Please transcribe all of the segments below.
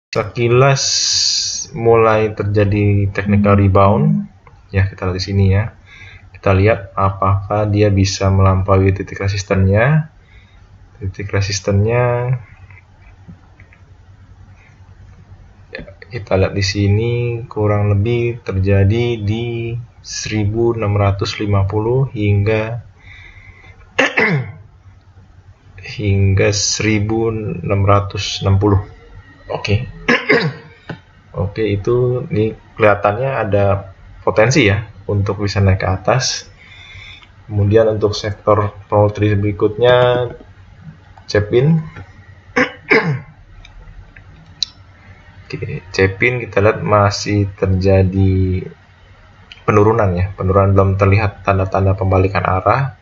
Sekilas mulai terjadi technical rebound ya, kita lihat di sini ya. Kita lihat apakah dia bisa melampaui titik resistennya. Titik resistennya ya, kita lihat di sini kurang lebih terjadi di 1650 hingga 1660. Oke. Oke, itu ini kelihatannya ada potensi ya untuk bisa naik ke atas. Kemudian untuk sektor poultry berikutnya, Cepin. Oke, Cepin kita lihat masih terjadi penurunan ya. Penurunan belum terlihat tanda-tanda pembalikan arah.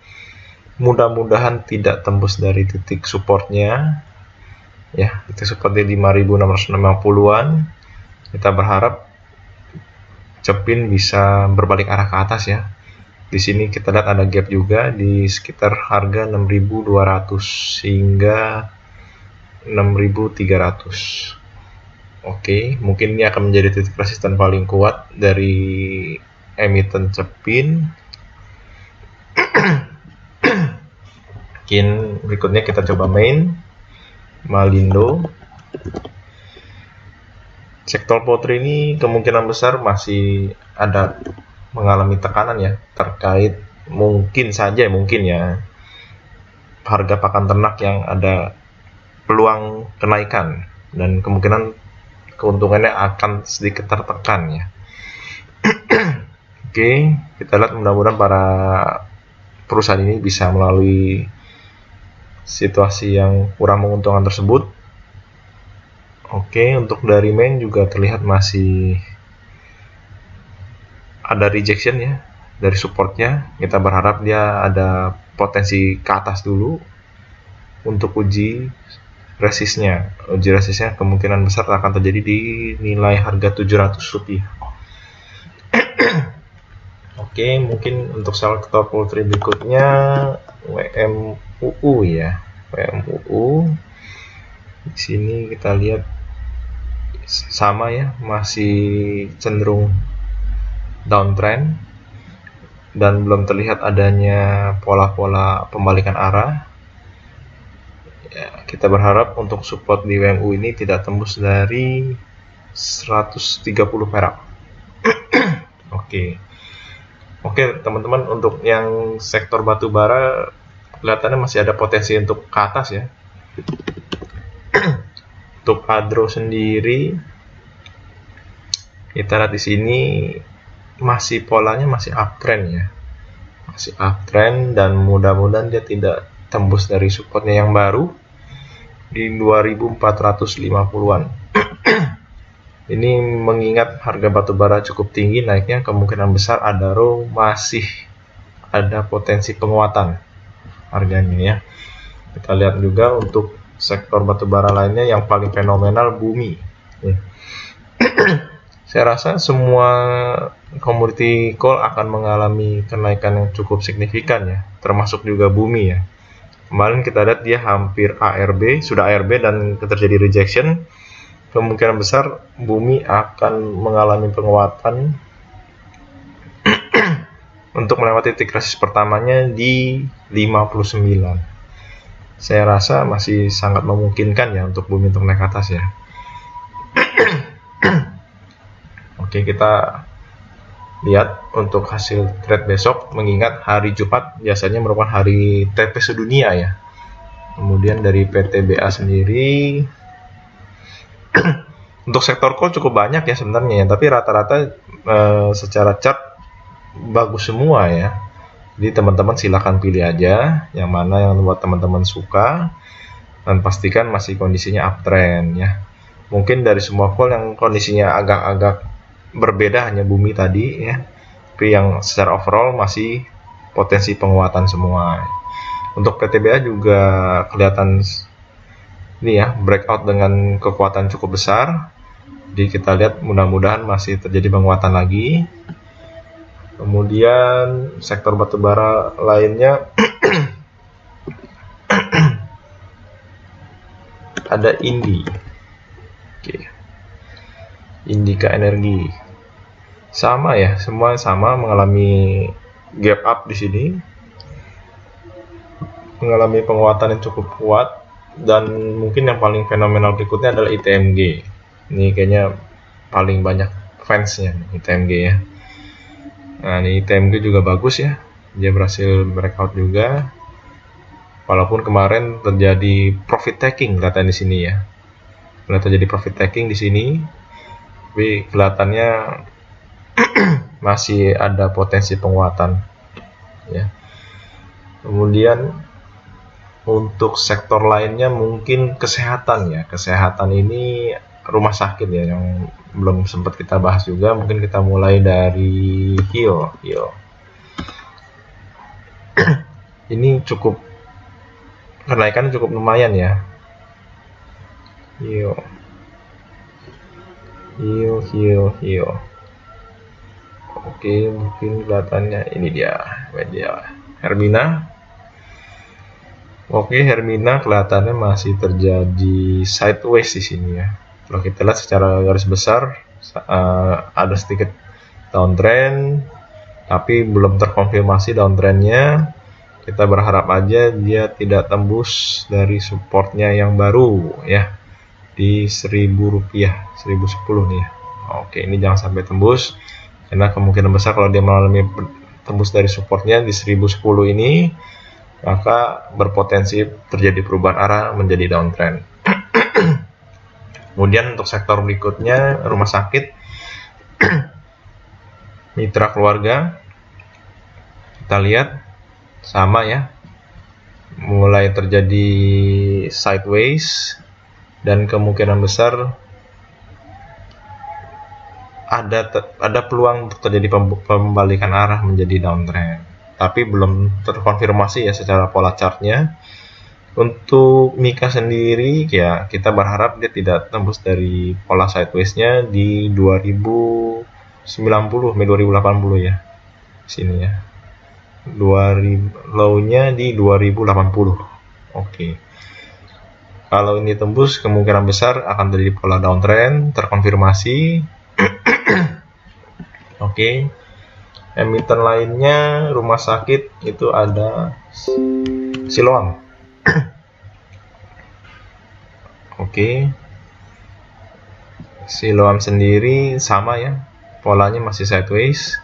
Mudah-mudahan tidak tembus dari titik supportnya. Ya, titik supportnya 5.650-an. Kita berharap Cepin bisa berbalik arah ke atas ya. Di sini kita lihat ada gap juga di sekitar harga 6.200 hingga 6.300. Oke, mungkin ini akan menjadi titik resisten paling kuat dari emiten Cepin. Mungkin berikutnya kita coba main Malindo. Sektor poultry ini kemungkinan besar masih ada mengalami tekanan ya, terkait mungkin ya harga pakan ternak yang ada peluang kenaikan dan kemungkinan keuntungannya akan sedikit tertekan ya. Oke, kita lihat mudah-mudahan para perusahaan ini bisa melalui situasi yang kurang menguntungkan tersebut. Oke, untuk dari main juga terlihat masih ada rejection ya dari supportnya. Kita berharap dia ada potensi ke atas dulu untuk uji resistnya. Uji resistnya kemungkinan besar akan terjadi di nilai harga 700 rupiah. Oke, mungkin untuk sektor poultry berikutnya WMUU ya. WMUU di sini kita lihat sama ya, masih cenderung downtrend dan belum terlihat adanya pola-pola pembalikan arah ya. Kita berharap untuk support di WMU ini tidak tembus dari 130 perak. Oke teman-teman, untuk yang sektor batubara kelihatannya masih ada potensi untuk ke atas ya. Untuk Adro sendiri kita lihat di sini masih polanya masih uptrend ya, masih uptrend dan mudah-mudahan dia tidak tembus dari supportnya yang baru di 2450-an. Ini mengingat harga batubara cukup tinggi naiknya, kemungkinan besar Adaro masih ada potensi penguatan harganya ya. Kita lihat juga untuk sektor batubara lainnya yang paling fenomenal Bumi ya. Saya rasa semua komoditi coal akan mengalami kenaikan yang cukup signifikan ya, termasuk juga Bumi ya. Kemarin kita lihat dia hampir sudah ARB dan terjadi rejection. Kemungkinan besar Bumi akan mengalami penguatan untuk melewati titik resist pertamanya di 59. Saya rasa masih sangat memungkinkan ya untuk Bumi untuk naik ke atas ya. Oke, kita lihat untuk hasil trade besok, mengingat hari Jumat biasanya merupakan hari TP sedunia ya. Kemudian dari PTBA sendiri untuk sektor coal cukup banyak ya sebenarnya ya, tapi rata-rata secara chart bagus semua ya. Jadi teman-teman silahkan pilih aja yang mana yang buat teman-teman suka dan pastikan masih kondisinya uptrend ya. Mungkin dari semua coal yang kondisinya agak-agak berbeda hanya Bumi tadi ya, tapi yang secara overall masih potensi penguatan semua. Untuk PTBA juga kelihatan ini ya, breakout dengan kekuatan cukup besar. Jadi kita lihat mudah-mudahan masih terjadi penguatan lagi. Kemudian sektor batubara lainnya ada Indi. Oke. Indika Energi sama ya, semua sama mengalami gap up di sini, mengalami penguatan yang cukup kuat. Dan mungkin yang paling fenomenal berikutnya adalah ITMG. Ini kayaknya paling banyak fansnya ITMG ya. Nah, ini ITMG juga bagus ya, dia berhasil breakout juga, walaupun kemarin terjadi profit taking kelihatan di sini ya. Mulai terjadi profit taking di sini, tapi kelihatannya masih ada potensi penguatan ya. Kemudian untuk sektor lainnya mungkin kesehatan ya. Kesehatan ini rumah sakit ya, yang belum sempat kita bahas juga. Mungkin kita mulai dari HIO. Ini cukup, kenaikannya cukup lumayan ya. HIO. Oke, mungkin kelihatannya ini dia Hermina. Oke, Hermina kelihatannya masih terjadi sideways di sini ya. Kalau kita lihat secara garis besar ada sedikit downtrend, tapi belum terkonfirmasi downtrendnya. Kita berharap aja dia tidak tembus dari supportnya yang baru ya, di Rp1.000, 1010 nih ya. Oke, ini jangan sampai tembus, karena kemungkinan besar kalau dia mengalami tembus dari supportnya di 1010 ini, maka berpotensi terjadi perubahan arah menjadi downtrend. Kemudian untuk sektor berikutnya, rumah sakit, mitra keluarga, kita lihat sama ya, mulai terjadi sideways, dan kemungkinan besar ada peluang untuk terjadi pembalikan arah menjadi downtrend, tapi belum terkonfirmasi ya secara pola chartnya. Untuk Mika sendiri ya, kita berharap dia tidak tembus dari pola sideways-nya di 2090, Mei 2080 ya. Sini ya. 2000 low-nya di 2080. Oke. Kalau ini tembus, kemungkinan besar akan terjadi pola downtrend terkonfirmasi. Oke. Emiten lainnya rumah sakit itu ada Siloam. Oke. Siloam sendiri sama ya, polanya masih sideways,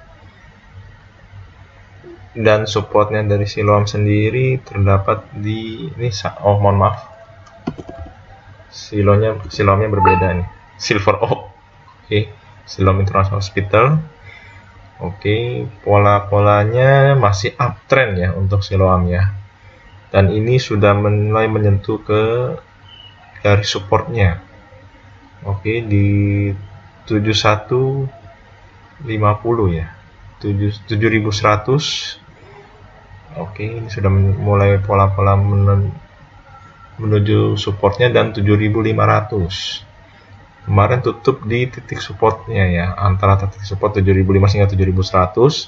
dan supportnya dari Siloam sendiri terdapat di ini. Mohon maaf, Siloamnya berbeda nih, Silver Oak. Oke, Siloam International Hospital. Oke, pola-polanya masih uptrend ya untuk Siloam ya, dan ini sudah mulai menyentuh ke garis supportnya. Oke, di 7150 ya, 7100. Oke, ini sudah mulai pola-pola menuju supportnya, dan 7500 kemarin tutup di titik supportnya ya, antara titik support 7005 hingga 7100.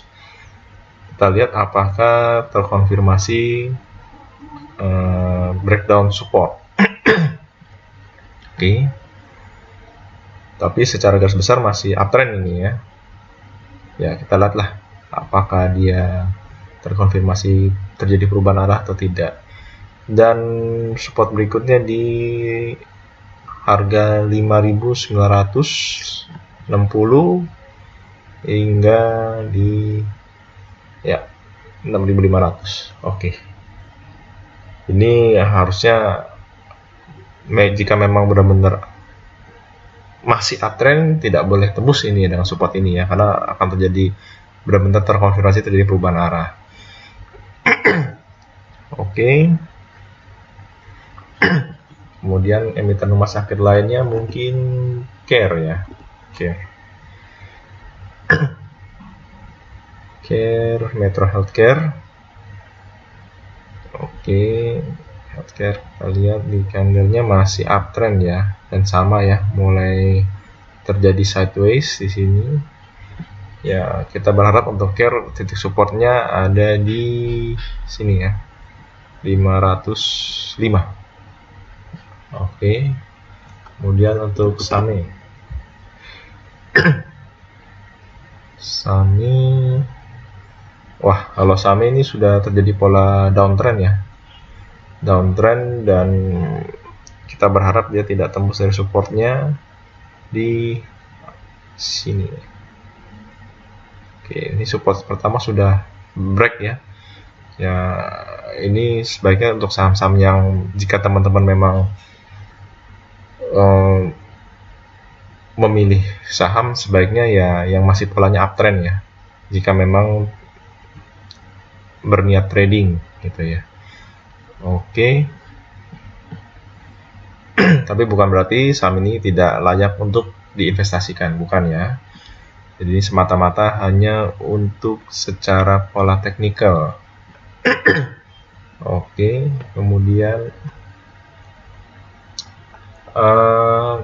Kita lihat apakah terkonfirmasi breakdown support. Oke. Tapi secara garis besar masih uptrend ini ya. Ya, kita lihatlah apakah dia terkonfirmasi terjadi perubahan arah atau tidak. Dan support berikutnya di harga 5.960 hingga di ya 6.500. Oke. Ini harusnya jika memang benar-benar masih uptrend, tidak boleh tembus ini dengan support ini ya, karena akan terjadi benar-benar terkonfirmasi terjadi perubahan arah. Oke. Kemudian emiten rumah sakit lainnya mungkin Care ya. Care, Metro Healthcare. Oke, Healthcare kita lihat di candlenya masih uptrend ya, dan sama ya, mulai terjadi sideways di sini. Ya, kita berharap untuk Care titik supportnya ada di sini ya, 505. Oke. Kemudian untuk Sane SAMI, wah kalau SAMI ini sudah terjadi pola downtrend ya, downtrend, dan kita berharap dia tidak tembus dari supportnya di sini. Oke, ini support pertama sudah break ya. Ya, ini sebaiknya untuk saham-saham yang jika teman-teman memang memilih saham, sebaiknya ya yang masih polanya uptrend ya, jika memang berniat trading gitu ya. Oke. Tapi bukan berarti saham ini tidak layak untuk diinvestasikan, bukan ya. Jadi ini semata-mata hanya untuk secara pola teknikal. Oke, kemudian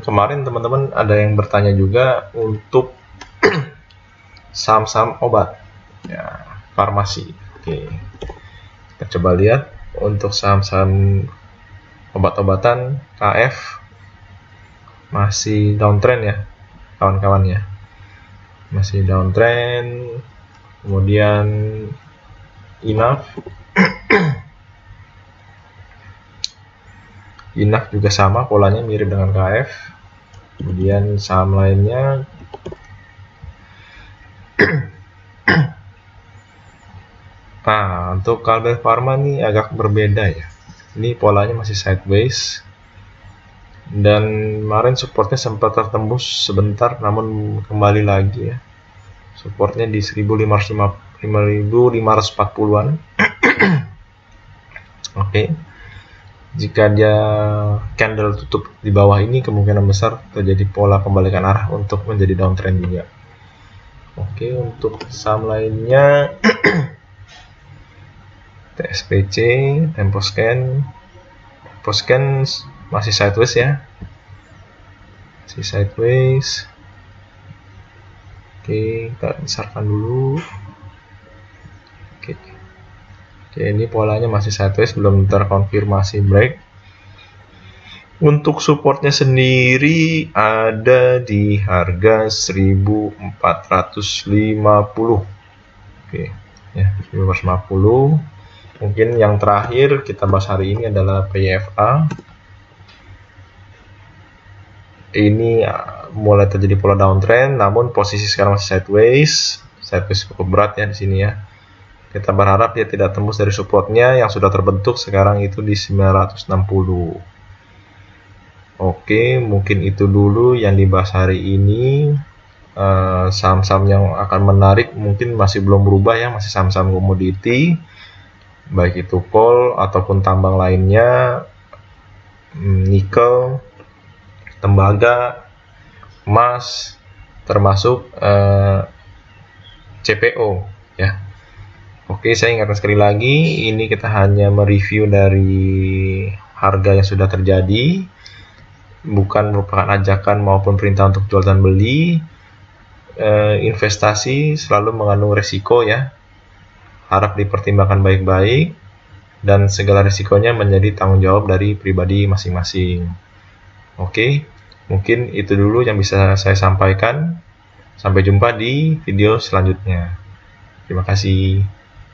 kemarin teman-teman ada yang bertanya juga untuk saham-saham obat ya, farmasi. Oke, kita coba lihat untuk saham-saham obat-obatan. KF masih downtrend ya kawan-kawan ya, masih downtrend. Kemudian INAF INAF juga sama, polanya mirip dengan KF. Kemudian saham lainnya nah, untuk Kalbe Pharma ini agak berbeda ya. Ini polanya masih sideways, dan kemarin supportnya sempat tertembus sebentar, namun kembali lagi ya. Supportnya di 1540-an. Oke. Jika dia candle tutup di bawah ini, kemungkinan besar terjadi pola kebalikan arah untuk menjadi downtrend juga. Oke, untuk saham lainnya TSPC, Temposcan masih sideways ya, masih sideways. Oke, kita besarkan dulu. Oke, ini polanya masih sideways, belum terkonfirmasi break. Untuk supportnya sendiri ada di harga 1450. Oke, ya 1450. Mungkin yang terakhir kita bahas hari ini adalah PYFA. Ini mulai terjadi pola downtrend, namun posisi sekarang masih sideways cukup berat ya di sini ya. Kita berharap dia tidak tembus dari supportnya yang sudah terbentuk sekarang itu di 960. Oke, mungkin itu dulu yang dibahas hari ini. Saham-saham yang akan menarik mungkin masih belum berubah ya, masih saham-saham komoditi, baik itu coal ataupun tambang lainnya, nikel, tembaga, emas, termasuk CPO ya. Oke, saya ingatkan sekali lagi, ini kita hanya mereview dari harga yang sudah terjadi, bukan merupakan ajakan maupun perintah untuk jual dan beli. Investasi selalu mengandung resiko ya, harap dipertimbangkan baik-baik, dan segala risikonya menjadi tanggung jawab dari pribadi masing-masing. Oke, mungkin itu dulu yang bisa saya sampaikan. Sampai jumpa di video selanjutnya. Terima kasih.